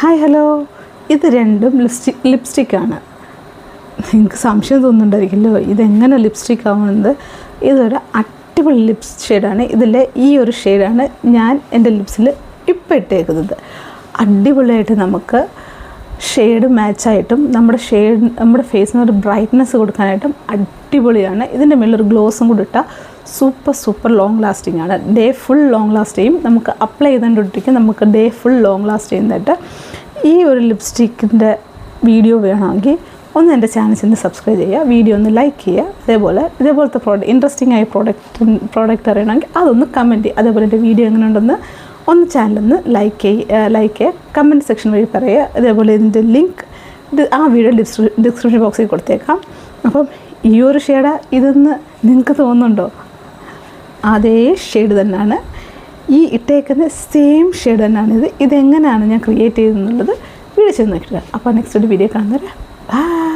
Hi hello, ഇത് രണ്ടും ലിപ്സ്റ്റിക്കാണ്. നിങ്ങൾക്ക് സംശയം തോന്നുന്നുണ്ടായിരിക്കുമല്ലോ ഇതെങ്ങനെ ലിപ്സ്റ്റിക് ആവുന്നത്. ഇതൊരു അടിപൊളി ലിപ്സ് ഷെയ്ഡാണ്. ഇതിലെ ഈ ഒരു ഷെയ്ഡാണ് ഞാൻ എൻ്റെ ലിപ്സിൽ ഇപ്പം ഇട്ടേക്കുന്നത്. അടിപൊളിയായിട്ട് നമുക്ക് ഷെയ്ഡ് മാച്ചായിട്ടും നമ്മുടെ ഫേസിന് ഒരു ബ്രൈറ്റ്നെസ് കൊടുക്കാനായിട്ടും അടിപൊളിയാണ്. ഇതിൻ്റെ മേലൊരു ഗ്ലോസും കൂടി ഇട്ടാൽ സൂപ്പർ ലോങ് ലാസ്റ്റിംഗ് ആണ്. ഡേ ഫുൾ ലോങ് ലാസ്റ്റ് ചെയ്യും. നമുക്ക് അപ്ലൈ ചെയ്തുകൊണ്ടിരിക്കും, നമുക്ക് ഡേ ഫുൾ ലോങ് ലാസ്റ്റ് ചെയ്യുന്നതായിട്ട്. ഈ ഒരു ലിപ്സ്റ്റിക്കിൻ്റെ വീഡിയോ വേണമെങ്കിൽ ഒന്ന് എൻ്റെ ചാനൽ സബ്സ്ക്രൈബ് ചെയ്യുക, വീഡിയോ ഒന്ന് ലൈക്ക് ചെയ്യുക. ഇതേപോലത്തെ ഇൻട്രസ്റ്റിംഗ് ആയ പ്രോഡക്റ്റ് അറിയണമെങ്കിൽ അതൊന്ന് കമൻറ്റ് ചെയ്യുക. അതേപോലെ എൻ്റെ വീഡിയോ എങ്ങനെ ഉണ്ടെന്ന് ഒന്ന് ചാനലൊന്ന് ലൈക്ക് ചെയ്യുക, കമൻറ്റ് സെക്ഷൻ വഴി പറയുക. അതേപോലെ ഇതിൻ്റെ ലിങ്ക് ആ വീഡിയോ ഡിസ്ക്രിപ്ഷൻ ബോക്സിൽ കൊടുത്തേക്കാം. അപ്പം ഈ ഒരു ഷെയ്ഡ് ഇതെന്ന് നിങ്ങൾക്ക് തോന്നുന്നുണ്ടോ? അതേ ഷെയ്ഡ് തന്നെയാണ് ഈ ഇട്ടേക്കുന്ന, സെയിം ഷെയ്ഡ് തന്നെയാണ് ഇതെങ്ങനെയാണ് ഞാൻ ക്രിയേറ്റ് ചെയ്തെന്നുള്ളത് വീഡിയോ ചെയ്ത് നോക്കിയിട്ട്. അപ്പോൾ നെക്സ്റ്റ് ഒരു വീഡിയോ കാണുന്നവരെ ബൈ.